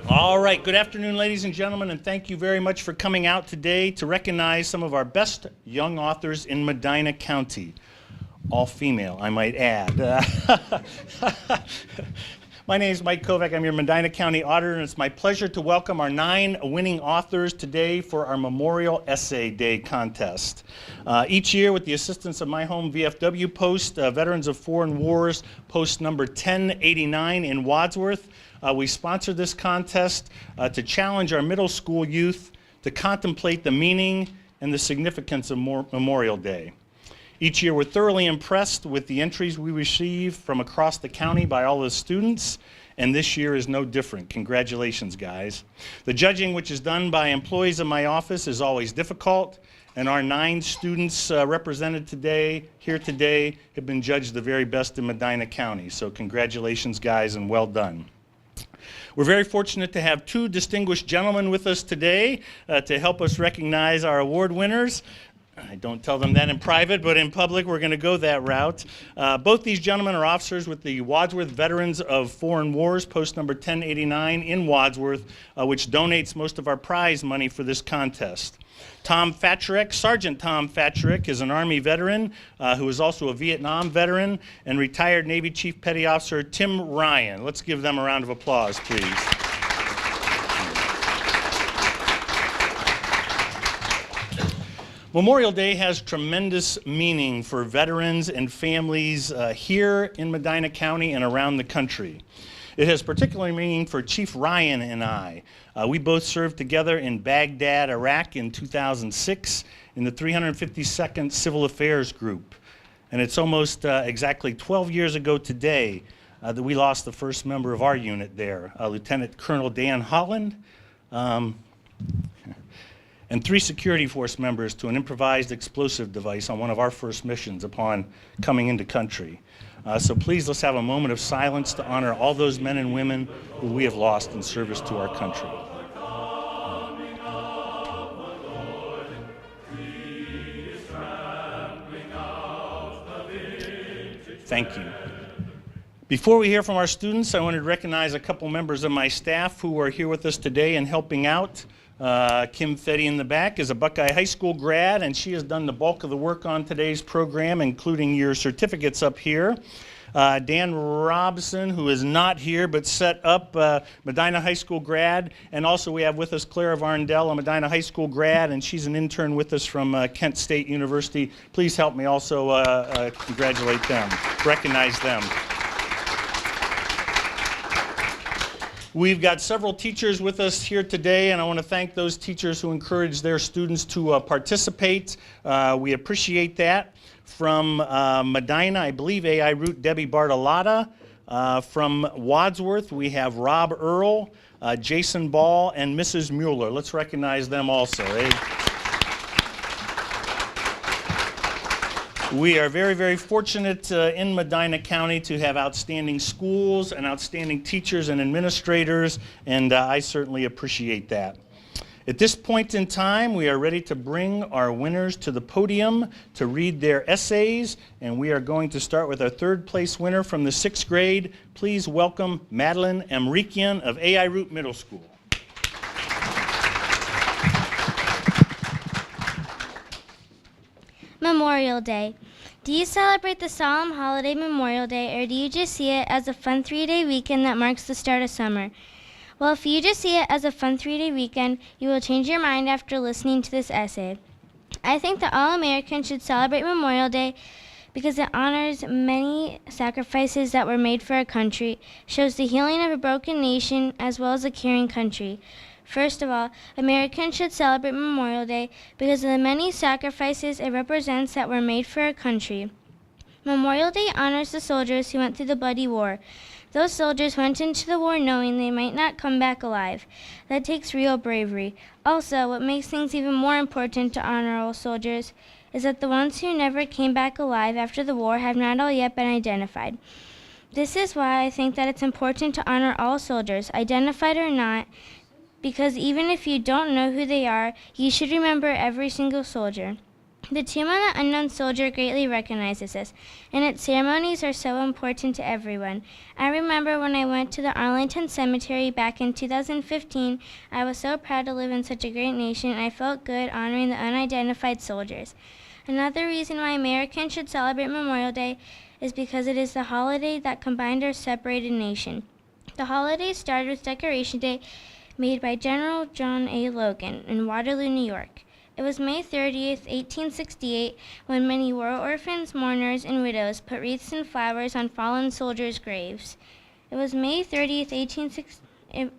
All right, good afternoon, ladies and gentlemen, and thank you very much for coming out today to recognize some of our best young authors in Medina County. All female, I might add. My name is Mike Kovack. I'm your Medina County auditor, and it's my pleasure to welcome our 9 winning authors today for our Memorial Essay Day contest. Each year, with the assistance of my home VFW post, Veterans of Foreign Wars, post number 1089 in Wadsworth, we sponsor this contest to challenge our middle school youth to contemplate the meaning and the significance of Memorial Day. Each year we're thoroughly impressed with the entries we receive from across the county by all the students, and this year is no different. Congratulations, guys. The judging, which is done by employees of my office, is always difficult, and our 9 students represented here today have been judged the very best in Medina County. So congratulations, guys, and well done. We're very fortunate to have 2 distinguished gentlemen with us today to help us recognize our award winners. I don't tell them that in private, but in public we're going to go that route. Both these gentlemen are officers with the Wadsworth Veterans of Foreign Wars, post number 1089 in Wadsworth, which donates most of our prize money for this contest. Tom Fatcherick, Sergeant Tom Fatcherick, is an Army veteran who is also a Vietnam veteran, and retired Navy Chief Petty Officer Tim Ryan. Let's give them a round of applause, please. Memorial Day has tremendous meaning for veterans and families here in Medina County and around the country. It has particular meaning for Chief Ryan and I. We both served together in Baghdad, Iraq in 2006 in the 352nd Civil Affairs Group. And it's almost exactly 12 years ago today that we lost the first member of our unit there, Lieutenant Colonel Dan Holland, and 3 security force members to an improvised explosive device on one of our first missions upon coming into country. So please, let's have a moment of silence to honor all those men and women who we have lost in service to our country. Thank you. Before we hear from our students, I wanted to recognize a couple members of my staff who are here with us today and helping out. Kim Fetty in the back is a Buckeye High School grad, and she has done the bulk of the work on today's program, including your certificates up here. Dan Robson, who is not here but set up, Medina High School grad, and also we have with us Clara Varndell, a Medina High School grad, and she's an intern with us from Kent State University. Please help me also congratulate them, recognize them. We've got several teachers with us here today, and I want to thank those teachers who encourage their students to participate. We appreciate that. From Medina, I believe AI Root Debbie Bartolotta. From Wadsworth, we have Rob Earl, Jason Ball, and Mrs. Mueller. Let's recognize them also. We are very, very fortunate in Medina County to have outstanding schools and outstanding teachers and administrators, and I certainly appreciate that. At this point in time, we are ready to bring our winners to the podium to read their essays, and we are going to start with our 3rd place winner from the 6th grade. Please welcome Madeline Amrikian of AI Root Middle School. Memorial Day. Do you celebrate the solemn holiday Memorial Day, or do you just see it as a fun 3-day weekend that marks the start of summer? Well, if you just see it as a fun 3-day weekend, you will change your mind after listening to this essay. I think that all Americans should celebrate Memorial Day because it honors many sacrifices that were made for our country, shows the healing of a broken nation as well as a caring country. First of all, Americans should celebrate Memorial Day because of the many sacrifices it represents that were made for our country. Memorial Day honors the soldiers who went through the bloody war. Those soldiers went into the war knowing they might not come back alive. That takes real bravery. Also, what makes things even more important to honor all soldiers is that the ones who never came back alive after the war have not all yet been identified. This is why I think that it's important to honor all soldiers, identified or not, because even if you don't know who they are, you should remember every single soldier. The Tomb of the Unknown Soldier greatly recognizes this, and its ceremonies are so important to everyone. I remember when I went to the Arlington Cemetery back in 2015, I was so proud to live in such a great nation, and I felt good honoring the unidentified soldiers. Another reason why Americans should celebrate Memorial Day is because it is the holiday that combined our separated nation. The holiday started with Decoration Day made by General John A. Logan in Waterloo, New York. It was May 30th, 1868, when many war orphans, mourners, and widows put wreaths and flowers on fallen soldiers' graves. It was May 30th, 1860.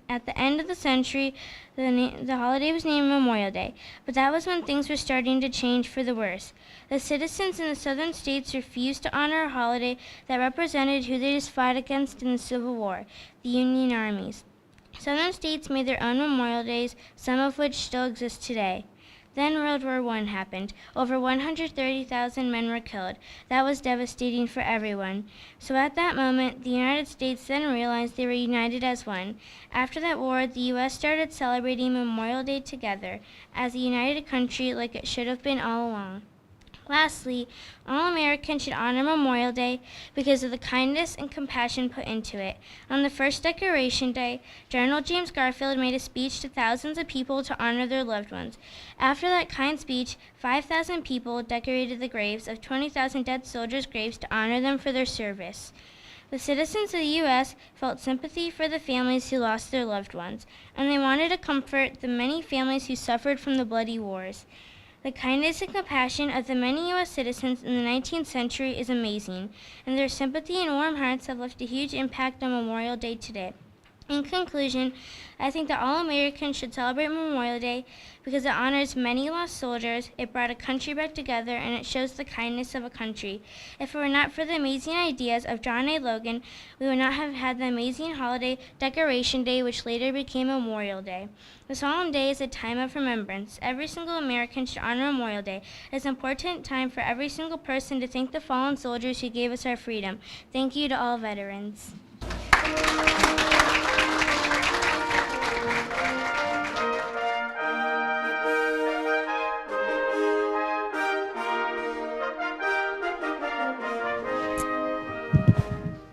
At the end of the century, the holiday was named Memorial Day, but that was when things were starting to change for the worse. The citizens in the southern states refused to honor a holiday that represented who they just fought against in the Civil War, the Union armies. Southern states made their own Memorial Days, some of which still exist today. Then World War I happened. Over 130,000 men were killed. That was devastating for everyone. So at that moment, the United States then realized they were united as one. After that war, the U.S. started celebrating Memorial Day together as a united country like it should have been all along. Lastly, all Americans should honor Memorial Day because of the kindness and compassion put into it. On the first Decoration Day, General James Garfield made a speech to thousands of people to honor their loved ones. After that kind speech, 5,000 people decorated the graves of 20,000 dead soldiers' graves to honor them for their service. The citizens of the U.S. felt sympathy for the families who lost their loved ones, and they wanted to comfort the many families who suffered from the bloody wars. The kindness and compassion of the many U.S. citizens in the 19th century is amazing, and their sympathy and warm hearts have left a huge impact on Memorial Day today. In conclusion, I think that all Americans should celebrate Memorial Day because it honors many lost soldiers, it brought a country back together, and it shows the kindness of a country. If it were not for the amazing ideas of John A. Logan, we would not have had the amazing holiday Decoration Day, which later became Memorial Day. The solemn day is a time of remembrance. Every single American should honor Memorial Day. It's an important time for every single person to thank the fallen soldiers who gave us our freedom. Thank you to all veterans.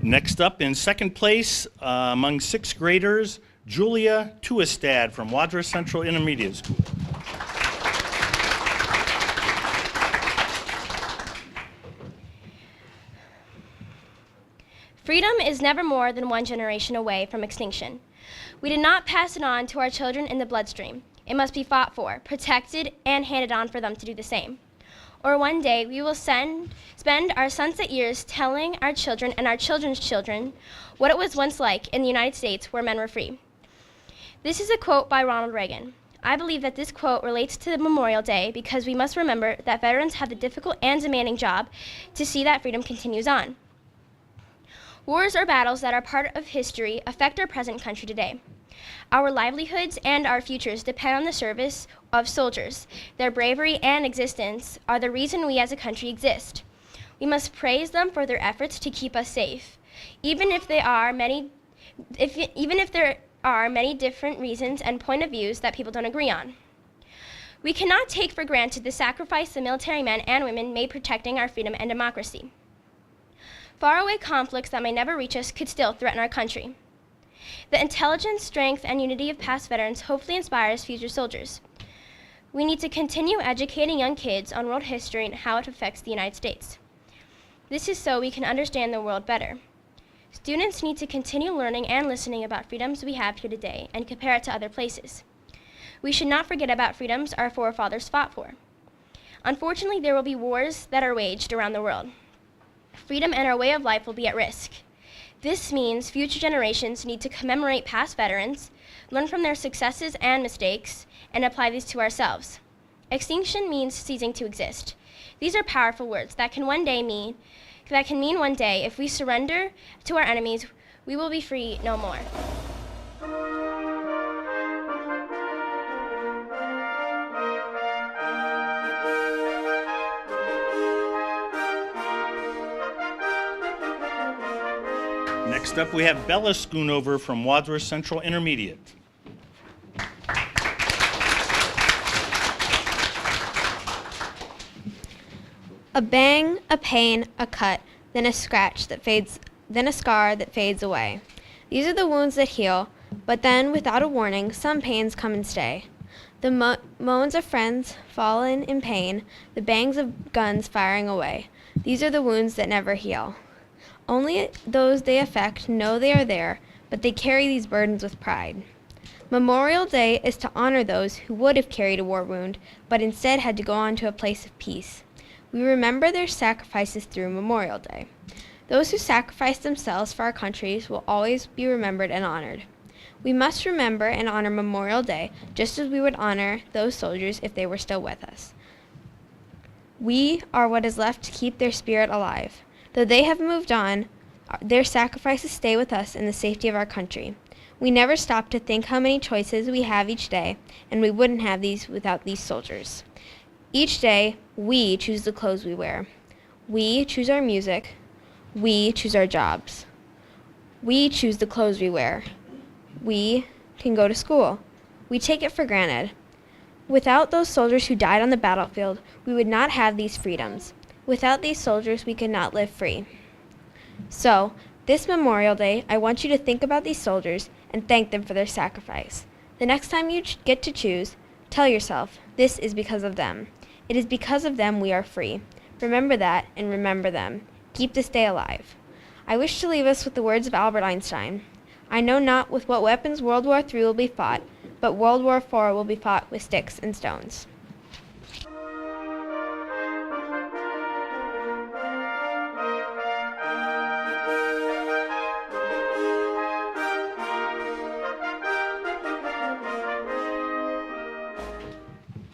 Next up, in second place, among sixth graders, Julia Tuistad from Wadra Central Intermediate School. Freedom is never more than one generation away from extinction. We did not pass it on to our children in the bloodstream. It must be fought for, protected, and handed on for them to do the same. Or one day we will spend our sunset years telling our children and our children's children what it was once like in the United States where men were free. This is a quote by Ronald Reagan. I believe that this quote relates to Memorial Day because we must remember that veterans have the difficult and demanding job to see that freedom continues on. Wars or battles that are part of history affect our present country today. Our livelihoods and our futures depend on the service of soldiers. Their bravery and existence are the reason we as a country exist. We must praise them for their efforts to keep us safe, even if there are many different reasons and point of views that people don't agree on. We cannot take for granted the sacrifice the military men and women made protecting our freedom and democracy. Faraway conflicts that may never reach us could still threaten our country. The intelligence, strength, and unity of past veterans hopefully inspires future soldiers. We need to continue educating young kids on world history and how it affects the United States. This is so we can understand the world better. Students need to continue learning and listening about freedoms we have here today and compare it to other places. We should not forget about freedoms our forefathers fought for. Unfortunately, there will be wars that are waged around the world. Freedom and our way of life will be at risk. This means future generations need to commemorate past veterans, learn from their successes and mistakes, and apply these to ourselves. Extinction means ceasing to exist. These are powerful words that can mean one day if we surrender to our enemies, we will be free no more. Next up, we have Bella Schoonover from Wadsworth Central Intermediate. A bang, a pain, a cut, then a scratch that fades, then a scar that fades away. These are the wounds that heal, but then, without a warning, some pains come and stay. The moans of friends fallen in pain, the bangs of guns firing away. These are the wounds that never heal. Only those they affect know they are there, but they carry these burdens with pride. Memorial Day is to honor those who would have carried a war wound, but instead had to go on to a place of peace. We remember their sacrifices through Memorial Day. Those who sacrificed themselves for our countries will always be remembered and honored. We must remember and honor Memorial Day just as we would honor those soldiers if they were still with us. We are what is left to keep their spirit alive. Though they have moved on, their sacrifices stay with us in the safety of our country. We never stop to think how many choices we have each day, and we wouldn't have these without these soldiers. Each day, we choose the clothes we wear. We choose our music. We choose our jobs. We choose the clothes we wear. We can go to school. We take it for granted. Without those soldiers who died on the battlefield, we would not have these freedoms. Without these soldiers, we could not live free. So, this Memorial Day, I want you to think about these soldiers and thank them for their sacrifice. The next time you get to choose, tell yourself, this is because of them. It is because of them we are free. Remember that and remember them. Keep this day alive. I wish to leave us with the words of Albert Einstein. I know not with what weapons World War III will be fought, but World War IV will be fought with sticks and stones.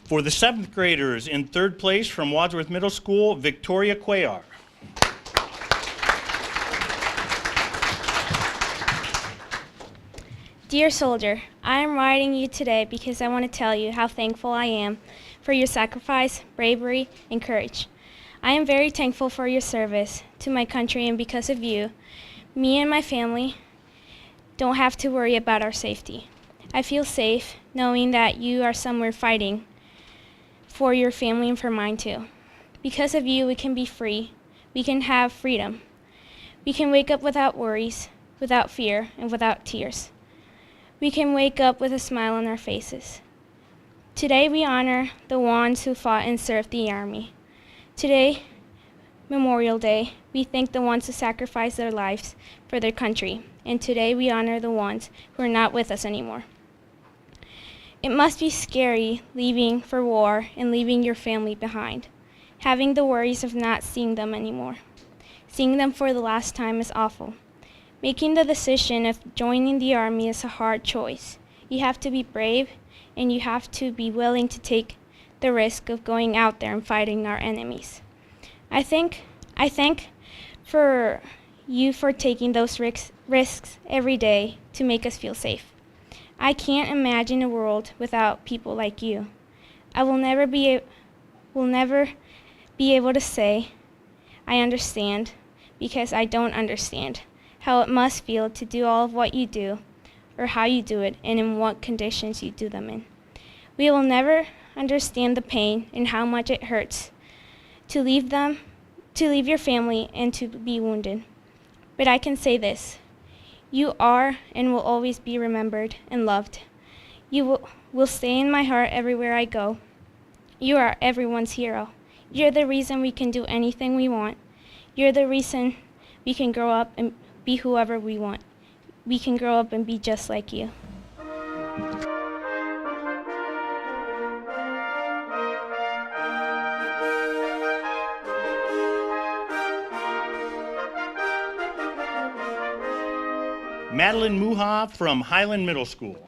For the 7th graders, in 3rd place from Wadsworth Middle School, Victoria Cuellar. Dear soldier, I am writing you today because I want to tell you how thankful I am for your sacrifice, bravery, and courage. I am very thankful for your service to my country, and because of you, me and my family don't have to worry about our safety. I feel safe knowing that you are somewhere fighting for your family and for mine too. Because of you, we can be free. We can have freedom. We can wake up without worries, without fear, and without tears. We can wake up with a smile on our faces. Today we honor the ones who fought and served the Army. Today, Memorial Day, we thank the ones who sacrificed their lives for their country. And today we honor the ones who are not with us anymore. It must be scary leaving for war and leaving your family behind, having the worries of not seeing them anymore. Seeing them for the last time is awful. Making the decision of joining the Army is a hard choice. You have to be brave, and you have to be willing to take the risk of going out there and fighting our enemies. I thank for you for taking those risks every day to make us feel safe. I can't imagine a world without people like you. I will never be able to say I understand, because I don't understand how it must feel to do all of what you do, or how you do it, and in what conditions you do them in. We will never understand the pain and how much it hurts to leave your family and to be wounded. But I can say this: you are and will always be remembered and loved. You will stay in my heart everywhere I go. You are everyone's hero. You're the reason we can do anything we want. You're the reason we can grow up and be whoever we want. We can grow up and be just like you. Madeline Muha from Highland Middle School.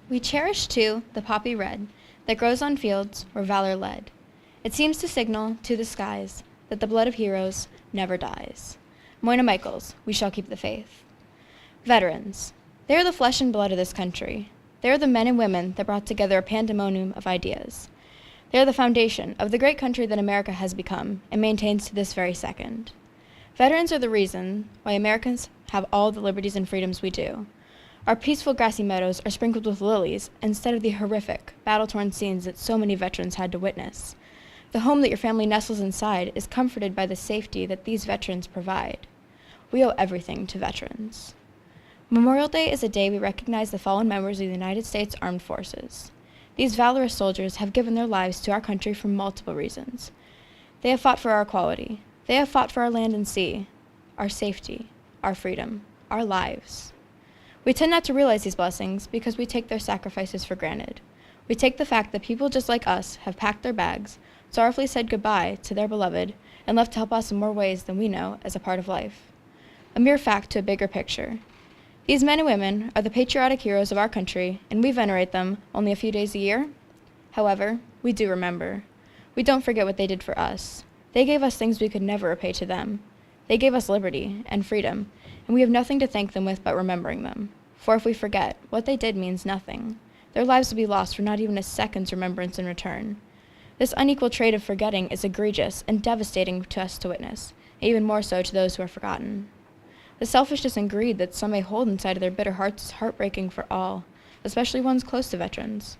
We cherish, too, the poppy red that grows on fields where valor led. It seems to signal to the skies that the blood of heroes never dies. Moyna Michaels, we shall keep the faith. Veterans, they are the flesh and blood of this country. They are the men and women that brought together a pandemonium of ideas. They are the foundation of the great country that America has become and maintains to this very second. Veterans are the reason why Americans have all the liberties and freedoms we do. Our peaceful grassy meadows are sprinkled with lilies instead of the horrific, battle-torn scenes that so many veterans had to witness. The home that your family nestles inside is comforted by the safety that these veterans provide. We owe everything to veterans. Memorial Day is a day we recognize the fallen members of the United States Armed Forces. These valorous soldiers have given their lives to our country for multiple reasons. They have fought for our equality. They have fought for our land and sea, our safety, our freedom, our lives. We tend not to realize these blessings because we take their sacrifices for granted. We take the fact that people just like us have packed their bags, sorrowfully said goodbye to their beloved, and left to help us in more ways than we know as a part of life. A mere fact to a bigger picture. These men and women are the patriotic heroes of our country, and we venerate them only a few days a year. However, we do remember. We don't forget what they did for us. They gave us things we could never repay to them. They gave us liberty and freedom, and we have nothing to thank them with but remembering them. For if we forget, what they did means nothing. Their lives will be lost for not even a second's remembrance in return. This unequal trait of forgetting is egregious and devastating to us to witness, and even more so to those who are forgotten. The selfishness and greed that some may hold inside of their bitter hearts is heartbreaking for all, especially ones close to veterans.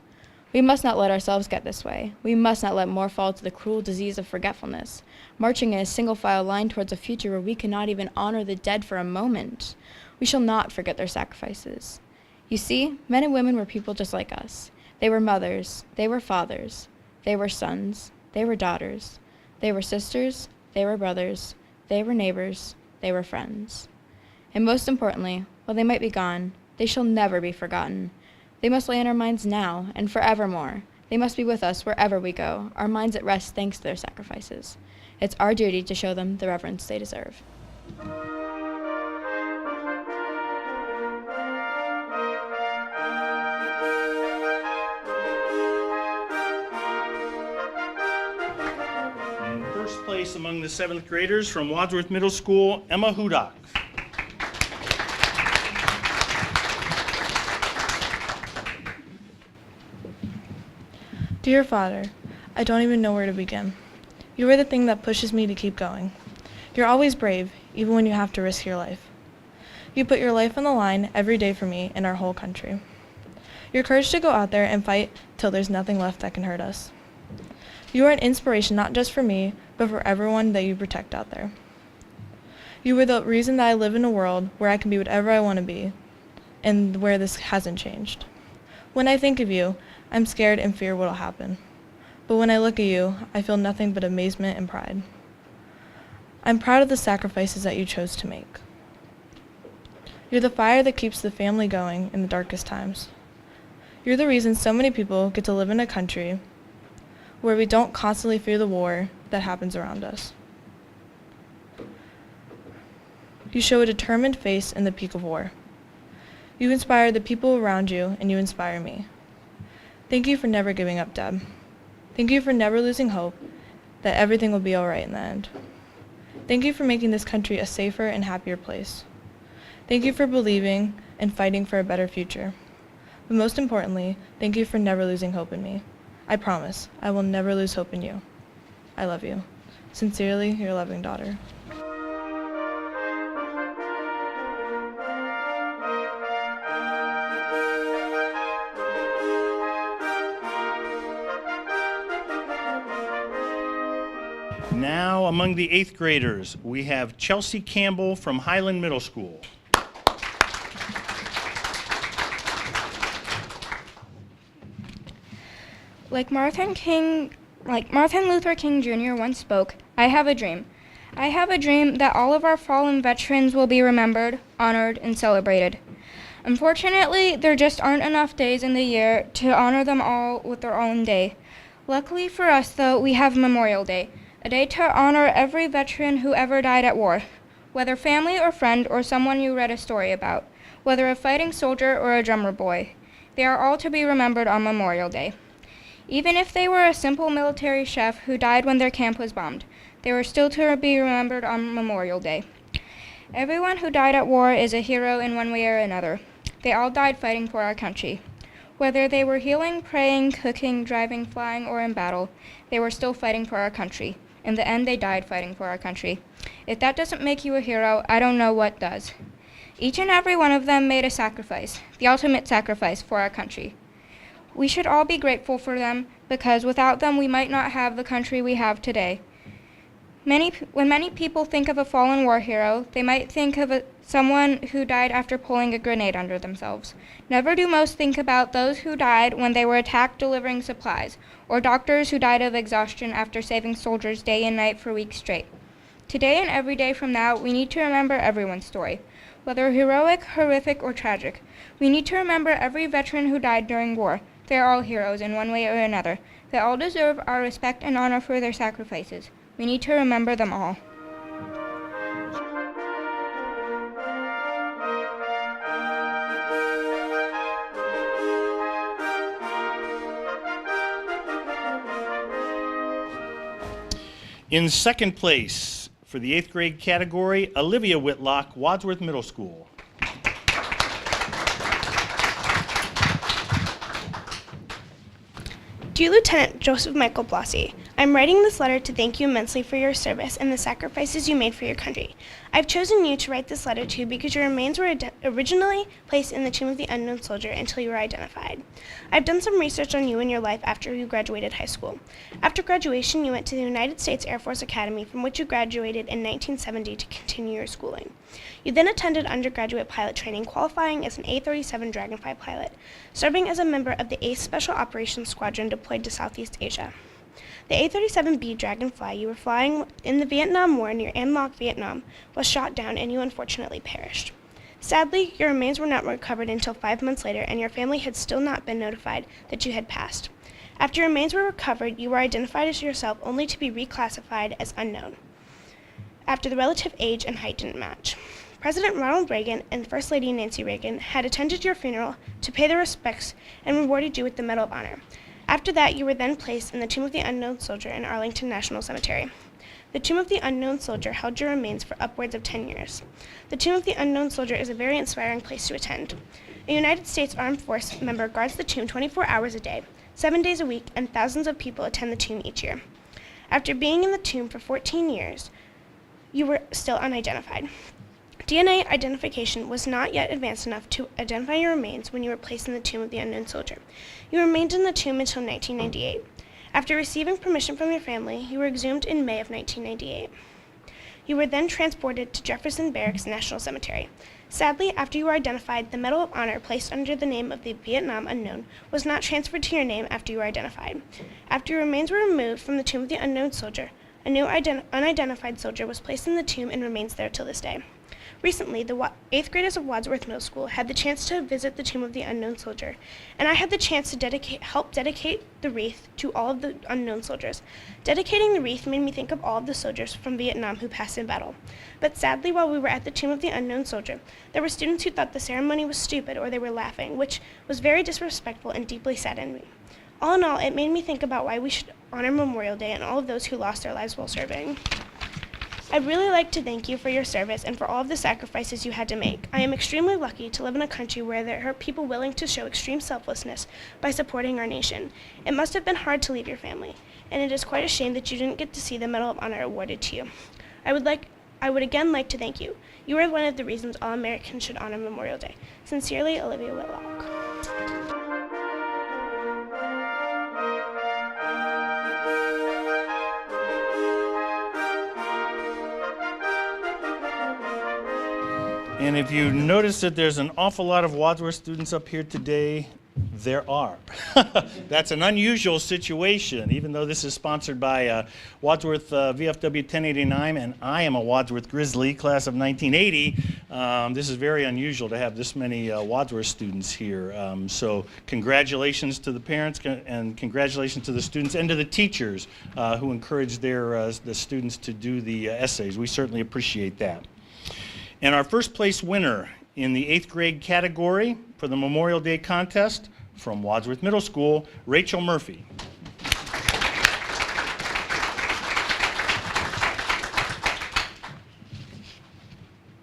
We must not let ourselves get this way. We must not let more fall to the cruel disease of forgetfulness, marching in a single file line towards a future where we cannot even honor the dead for a moment. We shall not forget their sacrifices. You see, men and women were people just like us. They were mothers, they were fathers, they were sons, they were daughters, they were sisters, they were brothers, they were neighbors, they were friends. And most importantly, while they might be gone, they shall never be forgotten. They must lay in our minds now and forevermore. They must be with us wherever we go, our minds at rest thanks to their sacrifices. It's our duty to show them the reverence they deserve. In first place among the 7th graders from Wadsworth Middle School, Emma Hudak. Dear Father, I don't even know where to begin. You are the thing that pushes me to keep going. You're always brave, even when you have to risk your life. You put your life on the line every day for me and our whole country. Your courage to go out there and fight till there's nothing left that can hurt us. You are an inspiration not just for me, but for everyone that you protect out there. You are the reason that I live in a world where I can be whatever I want to be, and where this hasn't changed. When I think of you, I'm scared and fear what'll happen. But when I look at you, I feel nothing but amazement and pride. I'm proud of the sacrifices that you chose to make. You're the fire that keeps the family going in the darkest times. You're the reason so many people get to live in a country where we don't constantly fear the war that happens around us. You show a determined face in the peak of war. You inspire the people around you, and you inspire me. Thank you for never giving up, Deb. Thank you for never losing hope that everything will be all right in the end. Thank you for making this country a safer and happier place. Thank you for believing and fighting for a better future. But most importantly, thank you for never losing hope in me. I promise, I will never lose hope in you. I love you. Sincerely, your loving daughter. Now, among the 8th graders, we have Chelsea Campbell from Highland Middle School. Like Martin Luther King Jr. once spoke, I have a dream. I have a dream that all of our fallen veterans will be remembered, honored, and celebrated. Unfortunately, there just aren't enough days in the year to honor them all with their own day. Luckily for us, though, we have Memorial Day, a day to honor every veteran who ever died at war, whether family or friend or someone you read a story about, whether a fighting soldier or a drummer boy. They are all to be remembered on Memorial Day. Even if they were a simple military chef who died when their camp was bombed, they were still to be remembered on Memorial Day. Everyone who died at war is a hero in one way or another. They all died fighting for our country. Whether they were healing, praying, cooking, driving, flying, or in battle, they were still fighting for our country. In the end, they died fighting for our country. If that doesn't make you a hero, I don't know what does. Each and every one of them made a sacrifice, the ultimate sacrifice for our country. We should all be grateful for them, because without them we might not have the country we have today. When many people think of a fallen war hero, they might think of someone who died after pulling a grenade under themselves. Never do most think about those who died when they were attacked delivering supplies, or doctors who died of exhaustion after saving soldiers day and night for weeks straight. Today and every day from now, we need to remember everyone's story, whether heroic, horrific, or tragic. We need to remember every veteran who died during war. They are all heroes in one way or another. They all deserve our respect and honor for their sacrifices. We need to remember them all. In second place for the 8th grade category, Olivia Whitlock, Wadsworth Middle School. Dear Lieutenant Joseph Michael Blasi, I'm writing this letter to thank you immensely for your service and the sacrifices you made for your country. I've chosen you to write this letter to because your remains were originally placed in the Tomb of the Unknown Soldier until you were identified. I've done some research on you and your life after you graduated high school. After graduation, you went to the United States Air Force Academy, from which you graduated in 1970 to continue your schooling. You then attended undergraduate pilot training, qualifying as an A-37 Dragonfly pilot, serving as a member of the 8th Special Operations Squadron deployed to Southeast Asia. The A-37B Dragonfly you were flying in the Vietnam War near An Loc, Vietnam, was shot down and you unfortunately perished. Sadly, your remains were not recovered until 5 months later, and your family had still not been notified that you had passed. After your remains were recovered, you were identified as yourself only to be reclassified as unknown, after the relative age and height didn't match. President Ronald Reagan and First Lady Nancy Reagan had attended your funeral to pay their respects and rewarded you with the Medal of Honor. After that, you were then placed in the Tomb of the Unknown Soldier in Arlington National Cemetery. The Tomb of the Unknown Soldier held your remains for upwards of 10 years. The Tomb of the Unknown Soldier is a very inspiring place to attend. A United States Armed Force member guards the tomb 24 hours a day, 7 days a week, and thousands of people attend the tomb each year. After being in the tomb for 14 years, you were still unidentified. DNA identification was not yet advanced enough to identify your remains when you were placed in the Tomb of the Unknown Soldier. You remained in the tomb until 1998. After receiving permission from your family, you were exhumed in May of 1998. You were then transported to Jefferson Barracks National Cemetery. Sadly, after you were identified, the Medal of Honor placed under the name of the Vietnam Unknown was not transferred to your name after you were identified. After your remains were removed from the Tomb of the Unknown Soldier, a new unidentified soldier was placed in the tomb and remains there till this day. Recently, the 8th graders of Wadsworth Middle School had the chance to visit the Tomb of the Unknown Soldier, and I had the chance to help dedicate the wreath to all of the unknown soldiers. Dedicating the wreath made me think of all of the soldiers from Vietnam who passed in battle. But sadly, while we were at the Tomb of the Unknown Soldier, there were students who thought the ceremony was stupid or they were laughing, which was very disrespectful and deeply saddened me. All in all, it made me think about why we should honor Memorial Day and all of those who lost their lives while serving. I'd really like to thank you for your service and for all of the sacrifices you had to make. I am extremely lucky to live in a country where there are people willing to show extreme selflessness by supporting our nation. It must have been hard to leave your family, and it is quite a shame that you didn't get to see the Medal of Honor awarded to you. I would again like to thank you. You are one of the reasons all Americans should honor Memorial Day. Sincerely, Olivia Whitlock. And if you notice that there's an awful lot of Wadsworth students up here today, there are. That's an unusual situation, even though this is sponsored by Wadsworth VFW 1089, and I am a Wadsworth Grizzly, class of 1980. This is very unusual to have this many Wadsworth students here. So congratulations to the parents, and congratulations to the students and to the teachers who encouraged the students to do the essays. We certainly appreciate that. And our first place winner in the 8th grade category for the Memorial Day contest from Wadsworth Middle School, Rachel Murphy.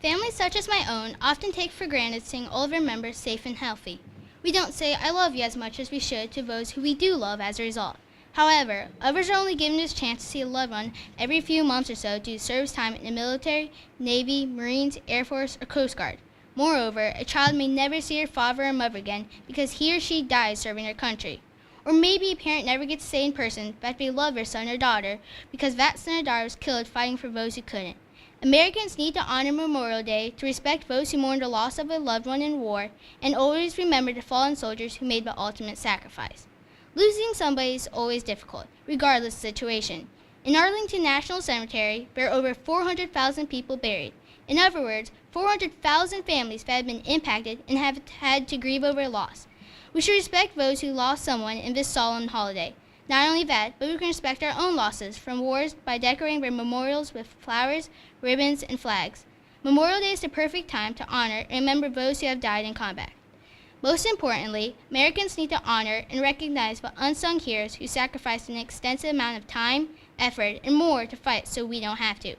Families such as my own often take for granted seeing older members safe and healthy. We don't say I love you as much as we should to those who we do love as a result. However, others are only given this chance to see a loved one every few months or so due to service time in the military, Navy, Marines, Air Force, or Coast Guard. Moreover, a child may never see her father or mother again because he or she dies serving their country. Or maybe a parent never gets to say in person that they love their son or daughter because that son or daughter was killed fighting for those who couldn't. Americans need to honor Memorial Day to respect those who mourn the loss of a loved one in war and always remember the fallen soldiers who made the ultimate sacrifice. Losing somebody is always difficult, regardless of the situation. In Arlington National Cemetery, there are over 400,000 people buried. In other words, 400,000 families that have been impacted and have had to grieve over loss. We should respect those who lost someone in this solemn holiday. Not only that, but we can respect our own losses from wars by decorating their memorials with flowers, ribbons, and flags. Memorial Day is the perfect time to honor and remember those who have died in combat. Most importantly, Americans need to honor and recognize the unsung heroes who sacrificed an extensive amount of time, effort, and more to fight so we don't have to.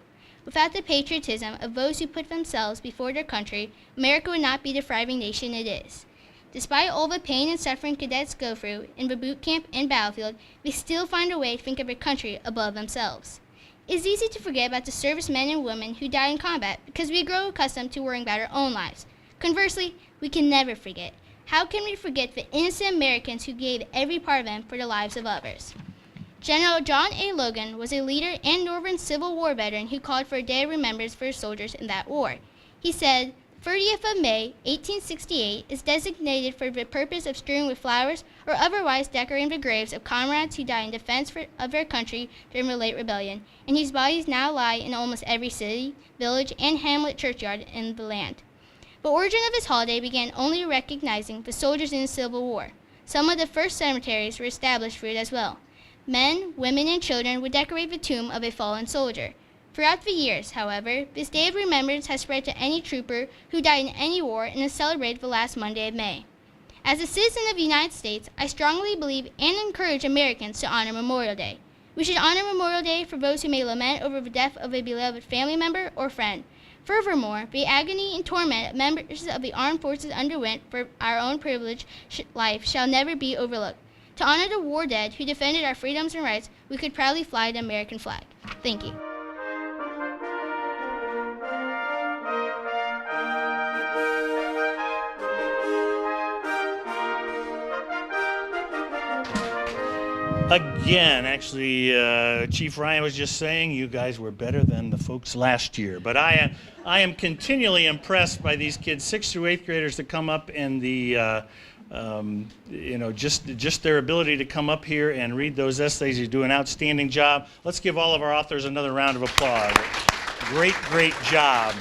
Without the patriotism of those who put themselves before their country, America would not be the thriving nation it is. Despite all the pain and suffering cadets go through in the boot camp and battlefield, they still find a way to think of their country above themselves. It is easy to forget about the servicemen and women who died in combat because we grow accustomed to worrying about our own lives. Conversely, we can never forget. How can we forget the innocent Americans who gave every part of them for the lives of others? General John A. Logan was a leader and Northern Civil War veteran who called for a day of remembrance for his soldiers in that war. He said, 30th of May, 1868 is designated for the purpose of strewing with flowers or otherwise decorating the graves of comrades who died in defense of their country during the late rebellion, and whose bodies now lie in almost every city, village, and hamlet churchyard in the land. The origin of this holiday began only recognizing the soldiers in the Civil War. Some of the first cemeteries were established for it as well. Men, women, and children would decorate the tomb of a fallen soldier. Throughout the years, however, this day of remembrance has spread to any trooper who died in any war and is celebrated the last Monday of May. As a citizen of the United States, I strongly believe and encourage Americans to honor Memorial Day. We should honor Memorial Day for those who may lament over the death of a beloved family member or friend. Furthermore, the agony and torment members of the armed forces underwent for our own privileged life shall never be overlooked. To honor the war dead who defended our freedoms and rights, we could proudly fly the American flag. Thank you. Again, actually, Chief Ryan was just saying you guys were better than the folks last year. But I am continually impressed by these kids, 6th through 8th graders, that come up and just their ability to come up here and read those essays. You do an outstanding job. Let's give all of our authors another round of applause. Great job.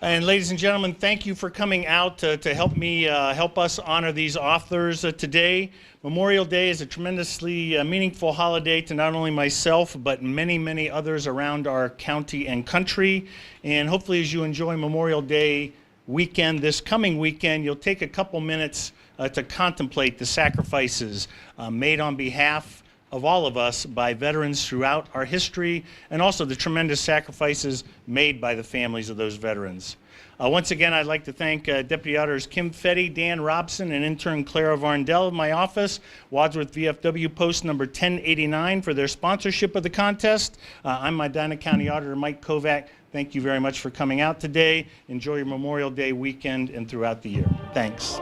And ladies and gentlemen, thank you for coming out to help us honor these authors today. Memorial Day is a tremendously meaningful holiday to not only myself, but many others around our county and country. And hopefully as you enjoy Memorial Day weekend, this coming weekend, you'll take a couple minutes to contemplate the sacrifices made on behalf of all of us by veterans throughout our history, and also the tremendous sacrifices made by the families of those veterans. Once again, I'd like to thank Deputy Auditors Kim Fetty, Dan Robson, and intern Clara Varndell of my office, Wadsworth VFW Post number 1089, for their sponsorship of the contest. I'm Medina County Auditor Mike Kovack. Thank you very much for coming out today. Enjoy your Memorial Day weekend and throughout the year. Thanks.